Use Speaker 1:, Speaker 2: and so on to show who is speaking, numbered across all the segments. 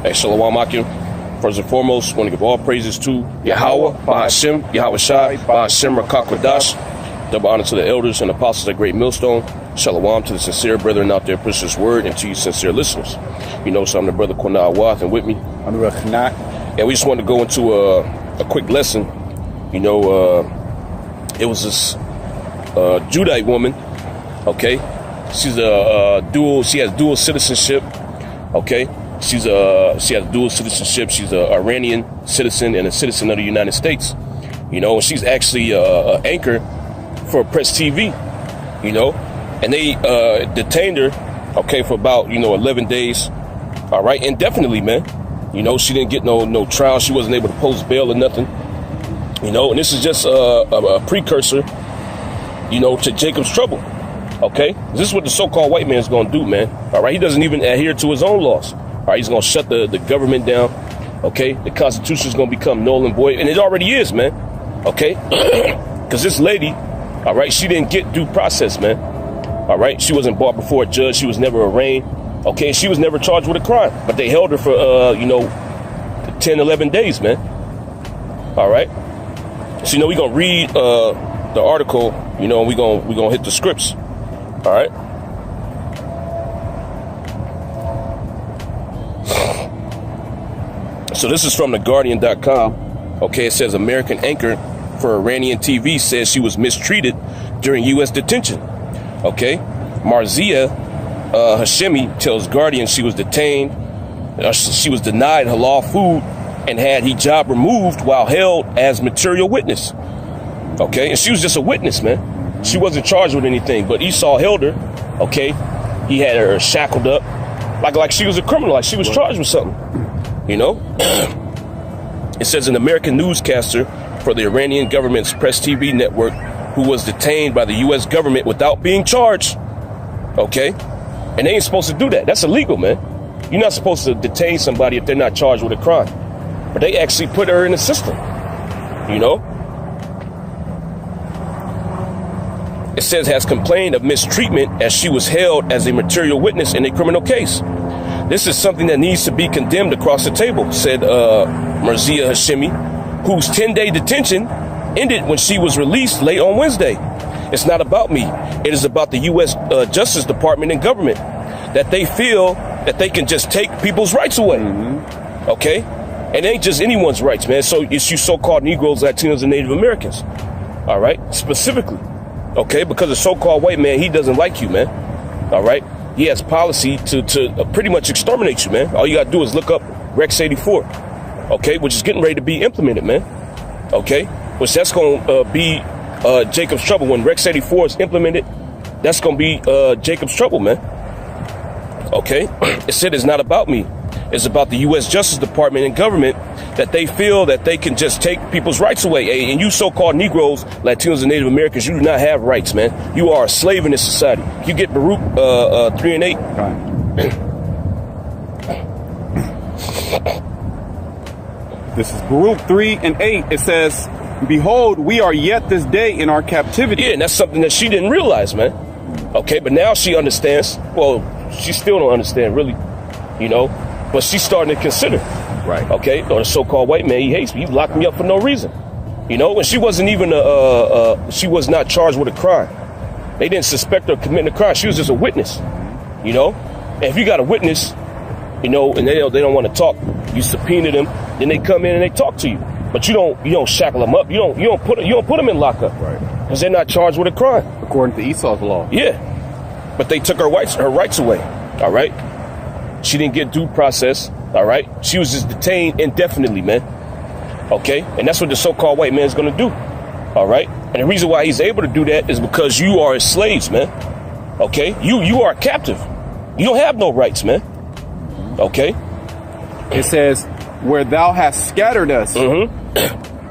Speaker 1: Hey, Shalom Akim. First and foremost, want to give all praises to Yahweh, Bahashem, Yahweh Shai, Bahashem Rakakwadash. Double honor to the elders and apostles at Great Millstone. Shalom to the sincere brethren out there pushing this word, and to you sincere listeners. You know, so I'm the brother Quanah Wath, and with me,
Speaker 2: I'm the brother Khanat.
Speaker 1: And we just wanted to go into a quick lesson. You know, it was this Judite woman. Okay, she's she has dual citizenship. Okay. She has dual citizenship. She's an Iranian citizen and a citizen of the United States. You know, and she's actually an anchor for Press TV. You know, and they detained her, okay, for about 11 days. All right, indefinitely, man. You know, she didn't get no trial. She wasn't able to post bail or nothing. You know, and this is just a precursor, to Jacob's trouble. Okay, this is what the so-called white man is going to do, man. All right, he doesn't even adhere to his own laws. All right, he's going to shut the government down. Okay, the Constitution is going to become null and void, and it already is, man. Okay, because this lady, all right, she didn't get due process, man. All right, she wasn't brought before a judge. She was never arraigned. Okay, she was never charged with a crime, but they held her for 10, 11 days, man. All right, so we're gonna read the article, and we're gonna hit the scripts. All right. So this is from theguardian.com. Okay, it says American anchor for Iranian TV says she was mistreated during U.S. detention. Okay, Marzia Hashemi tells Guardian she was detained. She was denied halal food and had hijab removed while held as material witness. Okay, and she was just a witness, man. She wasn't charged with anything, but Esau held her. Okay, he had her shackled up like she was a criminal, like she was charged with something. It says an American newscaster for the Iranian government's Press TV network who was detained by the U.S. government without being charged. Okay, and they ain't supposed to do that. That's illegal, man. You're not supposed to detain somebody if they're not charged with a crime. But they actually put her in the system. It says has complained of mistreatment as she was held as a material witness in a criminal case. This is something that needs to be condemned across the table, said Marzia Hashemi, whose 10-day detention ended when she was released late on Wednesday. It's not about me. It is about the U.S. Justice Department and government, that they feel that they can just take people's rights away. Mm-hmm. Okay? And it ain't just anyone's rights, man. So it's you so-called Negroes, Latinos, and Native Americans. All right? Specifically. Okay? Because the so-called white man, he doesn't like you, man. All right? He has policy to pretty much exterminate you, man. All you got to do is look up Rex 84. Okay? Which is getting ready to be implemented, man. Okay? Which that's going to be Jacob's trouble. When Rex 84 is implemented, that's going to be Jacob's trouble, man. Okay? It said it's not about me. It's about the U.S. Justice Department and government, that they feel that they can just take people's rights away. And you so-called Negroes, Latinos, and Native Americans, you do not have rights, man. You are a slave in this society. You get Baruch 3 and 8.
Speaker 2: This is Baruch 3 and 8. It says, behold, we are yet this day in our captivity.
Speaker 1: Yeah, and that's something that she didn't realize, man. Okay, but now she understands. Well, she still don't understand, really, but she's starting to consider.
Speaker 2: Right.
Speaker 1: Okay, or the so-called white man, he hates me. He locked me up for no reason. And she wasn't even she was not charged with a crime. They didn't suspect her of committing a crime. She was just a witness. And if you got a witness, and they don't want to talk, you subpoena them, then they come in and they talk to you. But you don't shackle them up. You don't put them in lockup. Right. Because they're not charged with a crime.
Speaker 2: According to Esau's law.
Speaker 1: Yeah. But they took her rights away. All right. She didn't get due process. All right. She was just detained indefinitely, man. Okay. And that's what the so-called white man is going to do. All right. And the reason why he's able to do that is because you are his slaves, man. Okay. You are a captive. You don't have no rights, man. Okay.
Speaker 2: It says, where thou hast scattered us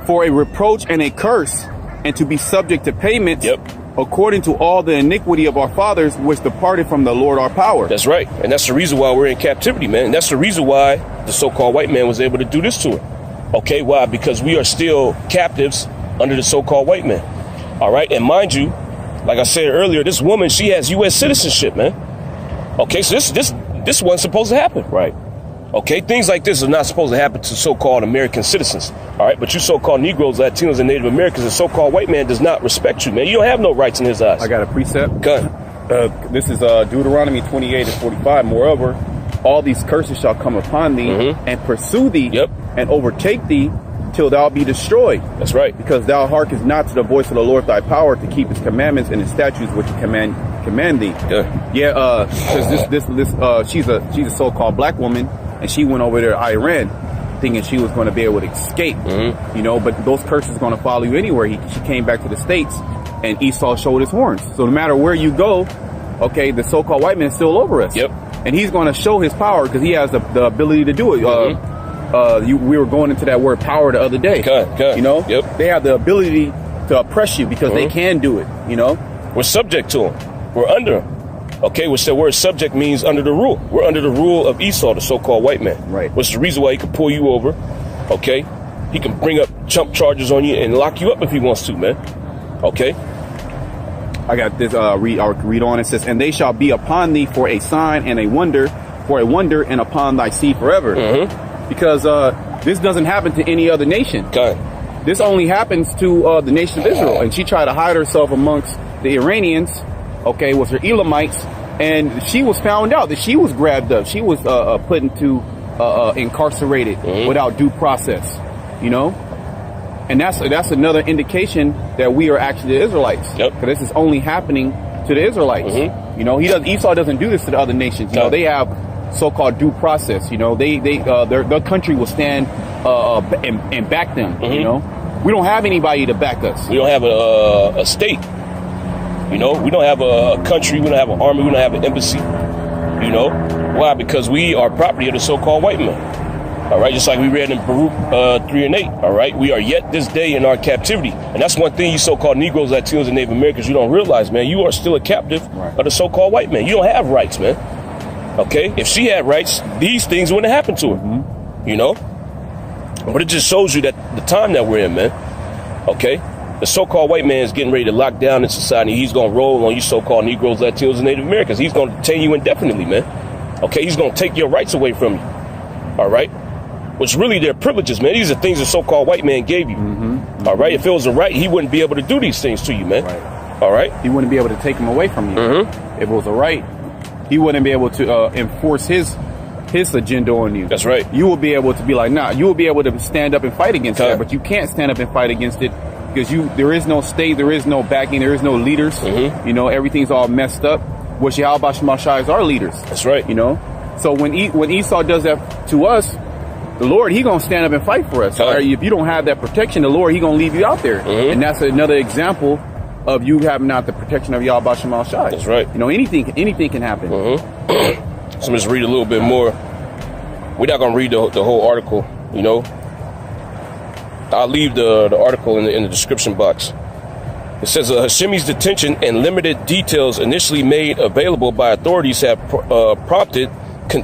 Speaker 2: for a reproach and a curse, and to be subject to payment. Yep. According to all the iniquity of our fathers, which departed from the Lord our power.
Speaker 1: That's right. And that's the reason why we're in captivity, man. And that's the reason why the so-called white man was able to do this to her. Okay, why? Because we are still captives under the so-called white man. All right. And mind you, like I said earlier, this woman, she has U.S. citizenship, man. Okay, so this wasn't supposed to happen.
Speaker 2: Right.
Speaker 1: Okay, things like this are not supposed to happen to so-called American citizens. All right, but you so-called Negroes, Latinos, and Native Americans, the so-called white man does not respect you, man. You don't have no rights in his eyes.
Speaker 2: I got a precept.
Speaker 1: Gun.
Speaker 2: This is Deuteronomy 28:45. Moreover, all these curses shall come upon thee and pursue thee and overtake thee till thou be destroyed.
Speaker 1: That's right.
Speaker 2: Because thou hearkenest not to the voice of the Lord thy power to keep his commandments and his statutes which he command thee. Yeah, because she's a so-called black woman, and she went over there to Iran thinking she was going to be able to escape. You know, but those curses are going to follow you anywhere. She came back to the States, and Esau showed his horns. So no matter where you go, okay, the so-called white man is still over us. And he's going to show his power because he has the ability to do it. We were going into that word power the other day. You know, they have the ability to oppress you because they can do it. You know,
Speaker 1: we're subject to them. We're under them. Okay, which the word subject means under the rule. We're under the rule of Esau, the so-called white man. Right. Which is the reason why he can pull you over. Okay, he can bring up chump charges on you and lock you up if he wants to, man. Okay.
Speaker 2: I got this. Read on. It says, "And they shall be upon thee for a sign and a wonder, and upon thy seed forever." Because this doesn't happen to any other nation. This only happens to the nation of Israel. And she tried to hide herself amongst the Iranians, okay, with her Elamites, and she was found out that she was grabbed up. She was put into incarcerated without due process, you know. And that's another indication that we are actually the Israelites. Because this is only happening to the Israelites. You know, Esau doesn't do this to the other nations. You know, they have so-called due process. You know, their country will stand and back them. You know, we don't have anybody to back us.
Speaker 1: We don't have a state. You know, we don't have a country. We don't have an army. We don't have an embassy. You know, why? Because we are property of the so-called white man. All right, just like we read in Baruch 3:8. All right, we are yet this day in our captivity, and that's one thing you so-called Negroes, Latinos, and Native Americans you don't realize, man. You are still a captive of the so-called white man. You don't have rights, man. Okay, if she had rights, these things wouldn't happen to her. You know, but it just shows you that the time that we're in, man. Okay, the so-called white man is getting ready to lock down in society. He's gonna roll on you so-called Negroes, Latinos, and Native Americans. He's gonna detain you indefinitely, man. Okay, he's gonna take your rights away from you. All right. Which really their privileges, man. These are things the so-called white man gave you. All right. If it was a right, he wouldn't be able to do these things to you, man. All right.
Speaker 2: He wouldn't be able to take them away from you. If it was a right, he wouldn't be able to enforce his agenda on you.
Speaker 1: That's right.
Speaker 2: You will be able to be like, nah. You will be able to stand up and fight against that, but you can't stand up and fight against it because there is no state, there is no backing, there is no leaders. You know, everything's all messed up. Which Yahweh Shemashai is our leaders.
Speaker 1: That's right.
Speaker 2: You know, so when Esau does that to us, the Lord, he gonna stand up and fight for us. Right? If you don't have that protection, the Lord, he gonna leave you out there. And that's another example of you having not the protection of Yahweh Shema Shai.
Speaker 1: That's right.
Speaker 2: You know, anything can happen.
Speaker 1: So I'm just read a little bit more. We're not gonna read the whole article, you know. I'll leave the article in the description box. It says Hashemi's detention and limited details initially made available by authorities have prompted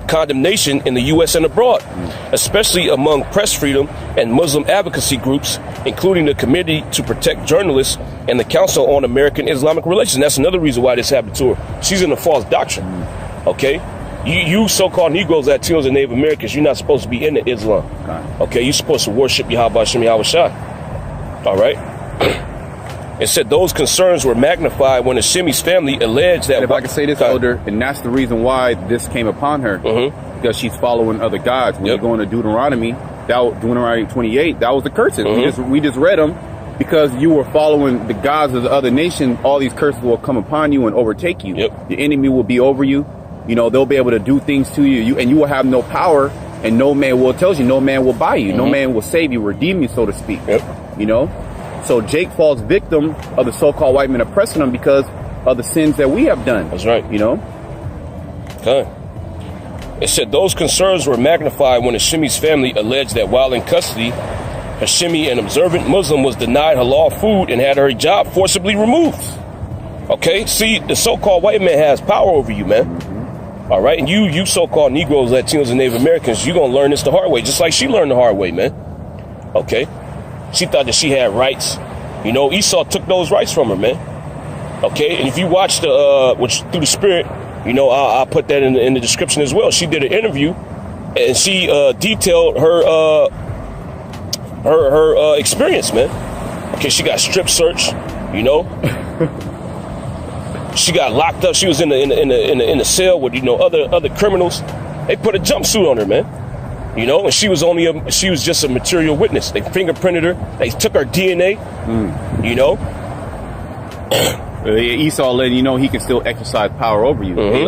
Speaker 1: condemnation in the U.S. and abroad, especially among press freedom and Muslim advocacy groups, including the Committee to Protect Journalists and the Council on American Islamic Relations. That's another reason why this happened to her. She's in a false doctrine. Okay? You so-called Negroes, Latinos, and Native Americans, you're not supposed to be into Islam. Okay? You're supposed to worship Yahweh Hashem Yahweh Shai. All right? It said those concerns were magnified when Hashemi's family alleged that...
Speaker 2: And if I could say this, Elder, and that's the reason why this came upon her, because she's following other gods. When you go into Deuteronomy 28, that was the curses. We just read them. Because you were following the gods of the other nation, all these curses will come upon you and overtake you. Your enemy will be over you. You know, they'll be able to do things to you, and you will have no power, and no man will tell you, no man will buy you, no man will save you, redeem you, so to speak. You know? So Jake falls victim of the so-called white men oppressing him because of the sins that we have done.
Speaker 1: That's right.
Speaker 2: You know?
Speaker 1: Okay. It said those concerns were magnified when Hashemi's family alleged that while in custody, Hashemi, an observant Muslim, was denied halal food and had her hijab forcibly removed. Okay? See, the so-called white man has power over you, man. All right? And you so-called Negroes, Latinos, and Native Americans, you're going to learn this the hard way, just like she learned the hard way, man. Okay? She thought that she had rights. You know, Esau took those rights from her, man. Okay, and if you watch through the Spirit, you know, I'll put that in the description as well. She did an interview And she detailed her experience, man. Okay, she got strip searched, you know. She got locked up. She was in the cell with, you know, other criminals. They put a jumpsuit on her, man. You know, and she was just a material witness. They fingerprinted her. They took her DNA. You know.
Speaker 2: Esau letting you know he can still exercise power over you.
Speaker 1: Mm-hmm.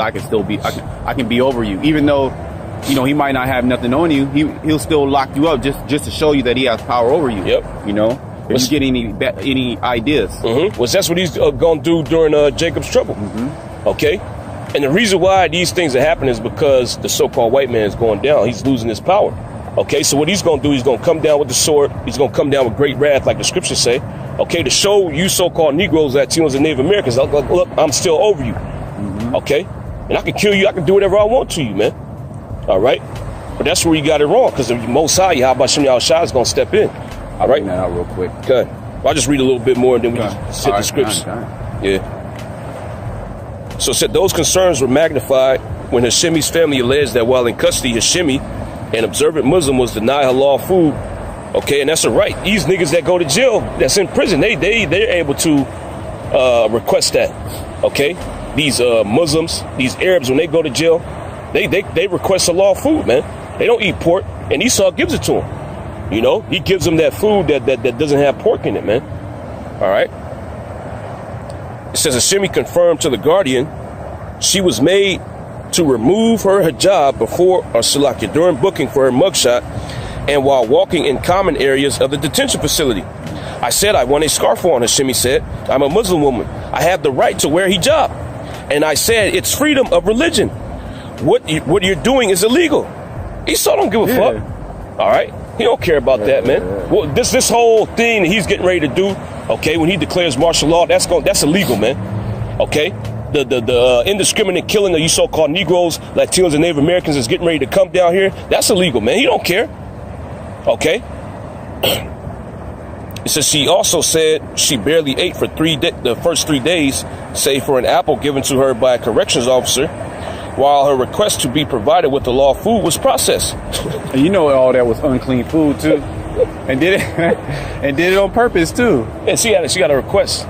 Speaker 2: I can be over you, even though, you know, he might not have nothing on you. He'll still lock you up just to show you that he has power over you.
Speaker 1: Yep.
Speaker 2: You know. If you get any ideas.
Speaker 1: Mm-hmm. Well, that's what he's going to do during Jacob's trouble. Mm-hmm. Okay? And the reason why these things are happening is because the so-called white man is going down. He's losing his power. Okay? So what he's going to do, he's going to come down with the sword. He's going to come down with great wrath, like the scriptures say. Okay? To show you so-called Negroes, Latinos, and Native Americans, look, I'm still over you. Mm-hmm. Okay? And I can kill you. I can do whatever I want to you, man. All right? But that's where you got it wrong, because the Most High, Yahweh Shem Yahushua, is going to step in.
Speaker 2: I'll write that out real quick.
Speaker 1: Okay. Well, I'll just read a little bit more and then we just hit the scripts. Yeah. So it said those concerns were magnified when Hashemi's family alleged that while in custody, Hashemi, an observant Muslim, was denied halal food. Okay, and that's a right. These niggas that go to jail, that's in prison, they're able to request that. Okay? These Muslims, these Arabs, when they go to jail, they request halal food, man. They don't eat pork, and Esau gives it to them. You know, he gives them that food that doesn't have pork in it, man. All right. It says Hashemi confirmed to the Guardian she was made to remove her hijab before Salakia during booking for her mugshot and while walking in common areas of the detention facility. I said I want a scarf on, Hashemi said. I'm a Muslim woman. I have the right to wear hijab. And I said it's freedom of religion. What you're doing is illegal. Esau don't give a fuck. All right. He don't care about that, man. Well, this whole thing that he's getting ready to do, okay, when he declares martial law, that's illegal, man. Okay? The indiscriminate killing of you so-called Negroes, Latinos, and Native Americans is getting ready to come down here. That's illegal, man. He don't care. Okay? It says she also said she barely ate for the first 3 days, save for an apple given to her by a corrections officer, while her request to be provided with the law food was processed.
Speaker 2: And you know all that was unclean food too, and did it on purpose too.
Speaker 1: And she got a request.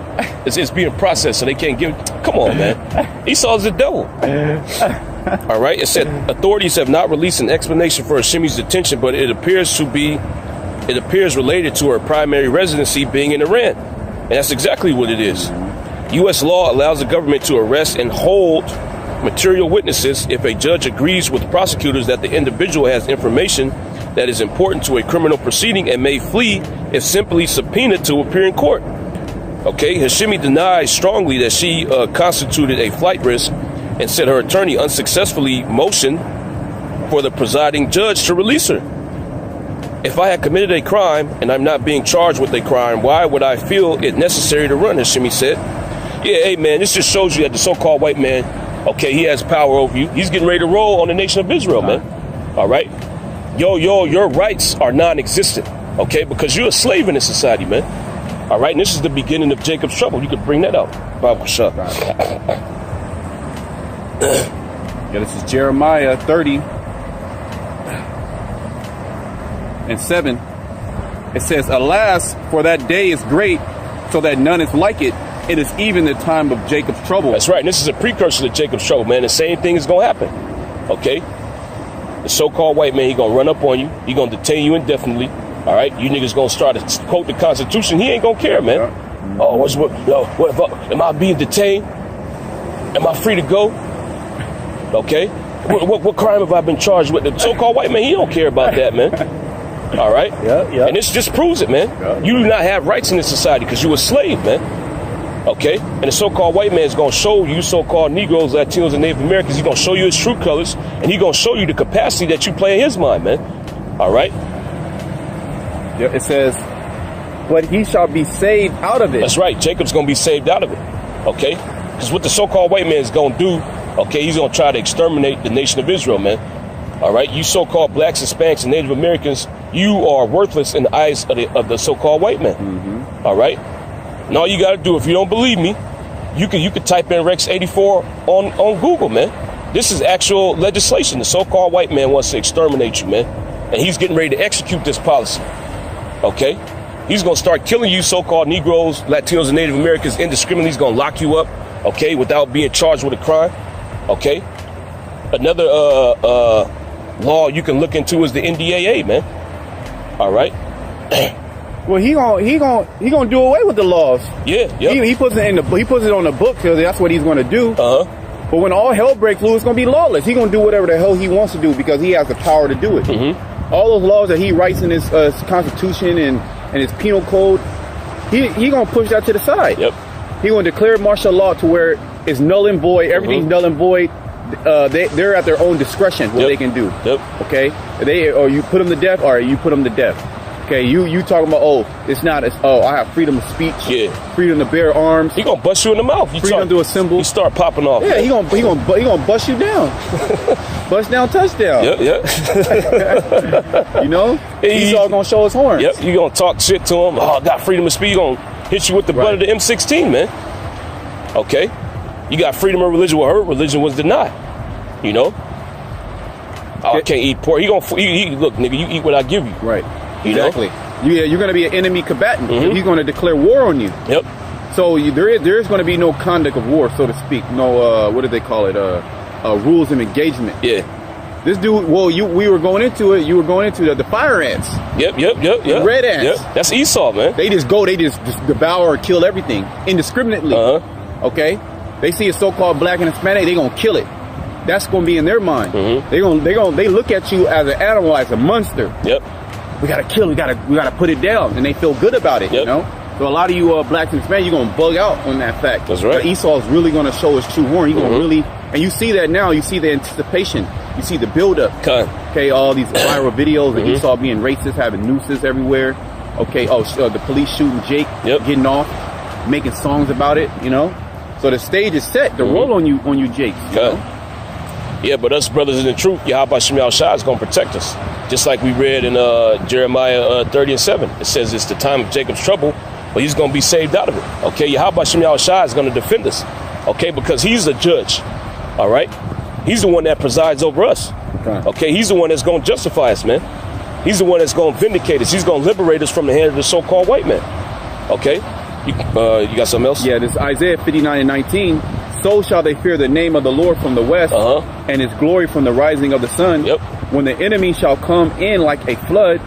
Speaker 1: It's being processed, so they can't give it. Come on, man. Esau's the devil. All right. It said authorities have not released an explanation for Hashemi's detention, but it appears related to her primary residency being in Iran, and that's exactly what it is. U.S. law allows the government to arrest and hold material witnesses if a judge agrees with prosecutors that the individual has information that is important to a criminal proceeding and may flee if simply subpoenaed to appear in court. Okay, Hashemi denies strongly that she constituted a flight risk and said her attorney unsuccessfully motioned for the presiding judge to release her. If I had committed a crime and I'm not being charged with a crime, why would I feel it necessary to run, Hashemi said. Yeah, hey man, this just shows you that the so-called white man, okay, he has power over you. He's getting ready to roll on the nation of Israel, man. All right? Your rights are non-existent, okay? Because you're a slave in this society, man. All right? And this is the beginning of Jacob's trouble. You could bring that out. Bible shut.
Speaker 2: Yeah, this is Jeremiah 30:7. It says, alas, for that day is great, so that none is like it. It is even the time of Jacob's trouble.
Speaker 1: That's right. And this is a precursor to Jacob's trouble, man. The same thing is going to happen. Okay? The so-called white man, he going to run up on you. He going to detain you indefinitely. All right? You niggas going to start to quote the Constitution. He ain't going to care, man. Yeah. Oh, what if am I being detained? Am I free to go? Okay? What crime have I been charged with? The so-called white man, he don't care about that, man. All right?
Speaker 2: Yeah.
Speaker 1: And this just proves it, man. Yeah. You do not have rights in this society because you're a slave, man. Okay? And the so-called white man is going to show you so-called Negroes, Latinos, and Native Americans. He's going to show you his true colors, and he's going to show you the capacity that you play in his mind, man. All right?
Speaker 2: Yeah, it says, but he shall be saved out of it.
Speaker 1: That's right. Jacob's going to be saved out of it. Okay? Because what the so-called white man is going to do, okay, he's going to try to exterminate the nation of Israel, man. All right? You so-called blacks, Hispanics, and Native Americans, you are worthless in the eyes of the so-called white man. Mm-hmm. All right? And all you got to do, if you don't believe me, you can type in Rex 84 on Google, man. This is actual legislation. The so-called white man wants to exterminate you, man. And he's getting ready to execute this policy. Okay? He's going to start killing you so-called Negroes, Latinos, and Native Americans indiscriminately. He's going to lock you up, okay, without being charged with a crime. Okay? Another law you can look into is the NDAA, man. All right?
Speaker 2: Well, he gonna do away with the laws.
Speaker 1: Yeah, yeah.
Speaker 2: He puts it on the book because that's what he's gonna do.
Speaker 1: Uh-huh.
Speaker 2: But when all hell breaks loose, it's gonna be lawless. He's gonna do whatever the hell he wants to do because he has the power to do it. Mm-hmm. All those laws that he writes in his Constitution and his penal code, he gonna push that to the side.
Speaker 1: Yep.
Speaker 2: He gonna declare martial law to where it's null and void. Everything's null and void. They're at their own discretion what they can do. Yep. Okay. Or you put them to death, or you put them to death. Okay, you talking about, I have freedom of speech, freedom to bear arms.
Speaker 1: He gonna bust you in the mouth.
Speaker 2: Freedom to assemble.
Speaker 1: You start popping off.
Speaker 2: Yeah, he gonna bust you down. Bust down, touchdown.
Speaker 1: Yep.
Speaker 2: You know, he's all gonna show his horns.
Speaker 1: Yep, you gonna talk shit to him. Oh, I got freedom of speech. He gonna hit you with the butt of the M16, man. Okay, you got freedom of religion. Well, her religion was denied. You know, I can't eat pork. Look, nigga, you eat what I give you.
Speaker 2: Right.
Speaker 1: Exactly.
Speaker 2: You're going to be an enemy combatant. Mm-hmm. He's going to declare war on you.
Speaker 1: Yep.
Speaker 2: So there is going to be no conduct of war, so to speak. No, what do they call it? Rules of engagement.
Speaker 1: Yeah.
Speaker 2: This dude. Well, we were going into it. You were going into the fire ants.
Speaker 1: Yep.
Speaker 2: The red ants.
Speaker 1: Yep. That's Esau, man.
Speaker 2: They just devour or kill everything indiscriminately. Okay. They see a so-called black and Hispanic, they gonna kill it. That's gonna be in their mind. Mm-hmm. They look at you as an animal, as a monster.
Speaker 1: Yep.
Speaker 2: We gotta kill. We gotta put it down, and they feel good about it. Yep. You know. So a lot of you blacks and Hispanics, you're gonna bug out on that fact.
Speaker 1: That's right.
Speaker 2: But Esau's really gonna show his true horn. He's gonna really, and you see that now. You see the anticipation. You see the buildup. Okay. All these viral videos of Esau being racist, having nooses everywhere. Okay. The police shooting Jake, getting off, making songs about it. You know. So the stage is set. The roll on you, Jake. You know?
Speaker 1: Yeah, but us brothers in the truth, Yahweh Shem Yahushua is going to protect us. Just like we read in Jeremiah 30:7. It says it's the time of Jacob's trouble, but he's going to be saved out of it. Okay, Yahweh Shem Yahushua is going to defend us. Okay, because he's the judge. All right? He's the one that presides over us. Okay, he's the one that's going to justify us, man. He's the one that's going to vindicate us. He's going to liberate us from the hand of the so-called white man. Okay? You got something else?
Speaker 2: Yeah, this Isaiah 59:19. So shall they fear the name of the Lord from the west, and his glory from the rising of the sun.
Speaker 1: Yep.
Speaker 2: When the enemy shall come in like a flood,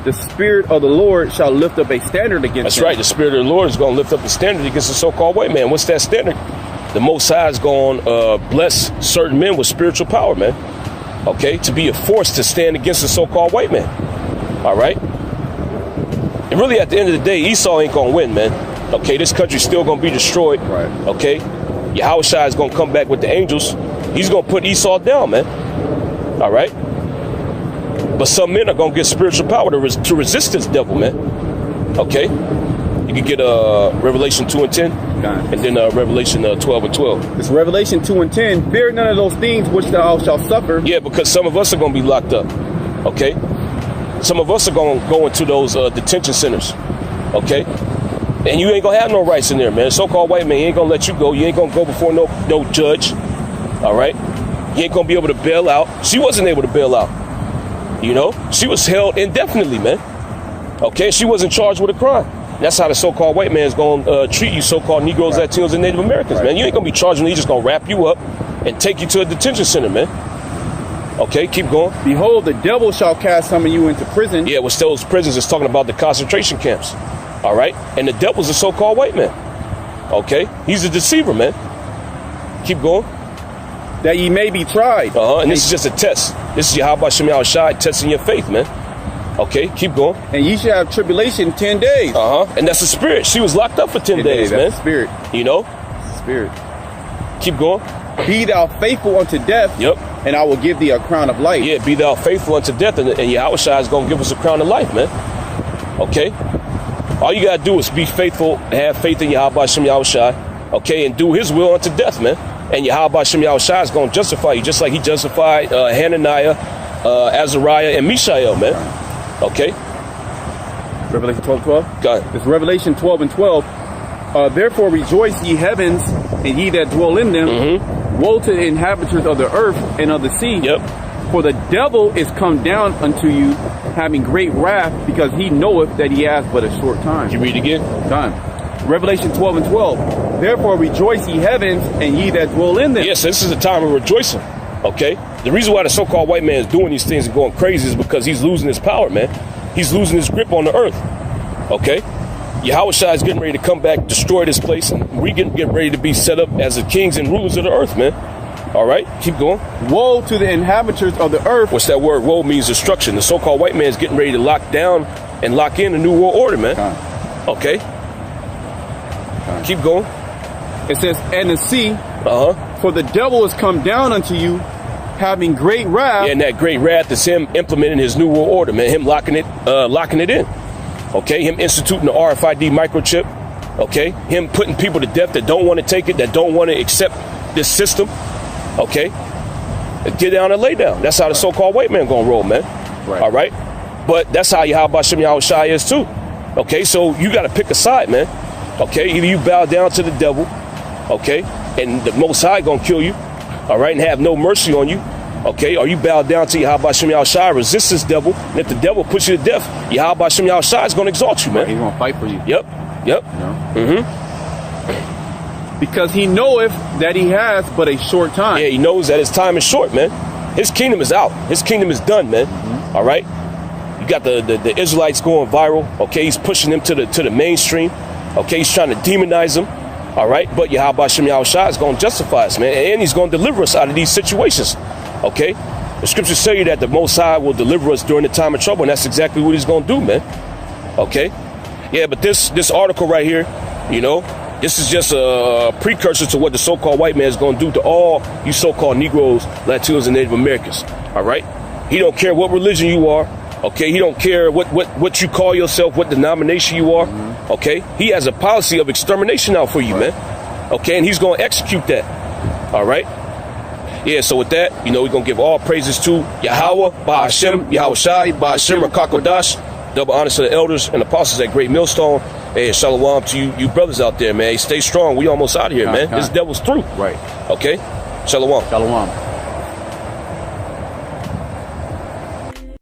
Speaker 2: the Spirit of the Lord shall lift up a standard against him.
Speaker 1: That's right. The Spirit of the Lord is going to lift up the standard against the so-called white man. What's that standard? The Most High is going to bless certain men with spiritual power, man. Okay? To be a force to stand against the so-called white man. All right? And really, at the end of the day, Esau ain't going to win, man. Okay? This country's still going to be destroyed.
Speaker 2: Right.
Speaker 1: Okay? Yahushua is going to come back with the angels. He's going to put Esau down, man. All right? But some men are going to get spiritual power to resist this devil, man. Okay? You can get Revelation 2:10, and then Revelation 12:12.
Speaker 2: It's Revelation 2:10. Fear none of those things which thou shalt suffer.
Speaker 1: Yeah, because some of us are going to be locked up. Okay? Some of us are going to go into those detention centers. Okay? And you ain't gonna have no rights in there, man. So-called white man, he ain't gonna let you go. You ain't gonna go before no judge. All right? You ain't gonna be able to bail out. She wasn't able to bail out. You know? She was held indefinitely, man. Okay? She wasn't charged with a crime. That's how the so-called white man is gonna treat you, so-called Negroes, Latinos, and Native Americans, man. You ain't gonna be charged, he's just gonna wrap you up and take you to a detention center, man. Okay, keep going.
Speaker 2: Behold, the devil shall cast some of you into prison.
Speaker 1: Yeah, with those prisons, it's talking about the concentration camps. All right? And the devil's a so-called white man. Okay? He's a deceiver, man. Keep going.
Speaker 2: That ye may be tried.
Speaker 1: And this is just a test. This is Yahweh Shem Yahushua testing your faith, man. Okay? Keep going.
Speaker 2: And ye shall have tribulation 10 days.
Speaker 1: And that's the spirit. She was locked up for 10 days, man.
Speaker 2: That's the spirit.
Speaker 1: You know?
Speaker 2: Spirit.
Speaker 1: Keep going.
Speaker 2: Be thou faithful unto death.
Speaker 1: Yep.
Speaker 2: And I will give thee a crown of life.
Speaker 1: Yeah, be thou faithful unto death. And Yahushua is going to give us a crown of life, man. Okay? All you got to do is be faithful, have faith in Yahweh Shem Yahushua, okay, and do his will unto death, man. And Yahweh Shem Yahushua is going to justify you, just like he justified Hananiah, Azariah, and Mishael, man. Okay?
Speaker 2: Revelation 12:12?
Speaker 1: Go ahead.
Speaker 2: It's Revelation 12:12. Therefore rejoice, ye heavens, and ye that dwell in them. Woe to the inhabitants of the earth and of the sea.
Speaker 1: Yep.
Speaker 2: For the devil is come down unto you, having great wrath, because he knoweth that he has but a short time.
Speaker 1: Can you read again?
Speaker 2: Done. Revelation 12:12. Therefore rejoice, ye heavens, and ye that dwell in them.
Speaker 1: Yes, this is a time of rejoicing. Okay? The reason why the so-called white man is doing these things and going crazy is because he's losing his power, man. He's losing his grip on the earth. Okay? Yahushua is getting ready to come back, destroy this place, and we get ready to be set up as the kings and rulers of the earth, man. All right? Keep going.
Speaker 2: Woe to the inhabitants of the earth.
Speaker 1: What's that word? Woe means destruction. The so-called white man is getting ready to lock down and lock in the new world order, man. Okay? Keep going.
Speaker 2: It says, and the sea, for the devil is come down unto you, having great wrath.
Speaker 1: Yeah, and that great wrath is him implementing his new world order, man. Him locking it in. Okay, him instituting the RFID microchip. Okay, him putting people to death that don't want to take it, that don't want to accept this system. Okay, get down and lay down. That's how the so-called white man gonna roll, man.
Speaker 2: Right.
Speaker 1: All right, but that's how Yahweh Shem Yahushua is too. Okay, so you got to pick a side, man. Okay, either you bow down to the devil, okay, and the Most High gonna kill you, all right, and have no mercy on you, okay, or you bow down to Yahweh Shem Yahushua, resist this devil, and if the devil puts you to death, Yahweh Shem Yahushua is gonna exalt you, man.
Speaker 2: He's gonna fight for you.
Speaker 1: Yep.
Speaker 2: You know? Because he knoweth that he has but a short time.
Speaker 1: Yeah, he knows that his time is short, man. His kingdom is out. His kingdom is done, man. All right. You got the Israelites going viral. Okay, he's pushing them to the mainstream. Okay, he's trying to demonize them. All right, but Yahweh Shem Yahushua is going to justify us, man, and he's going to deliver us out of these situations. Okay, the scriptures tell you that the Most High will deliver us during the time of trouble, and that's exactly what he's going to do, man. Okay, yeah, but this article right here, you know, this is just a precursor to what the so-called white man is going to do to all you so-called Negroes, Latinos, and Native Americans. All right, he don't care what religion you are. Okay, he don't care what you call yourself, what denomination you are. Okay, he has a policy of extermination out for you, man. Okay, and he's going to execute that. All right. Yeah, so with that, you know, we're going to give all praises to Yahweh, Ba'ashem, Yahushai, Ba'ashem, Rakakodash. Double honors to the elders and apostles at Great Millstone. Hey, shalom to you brothers out there, man. Stay strong. We almost out of here, man. This devil's through.
Speaker 2: Right.
Speaker 1: Okay. Shalom.
Speaker 2: Shalom.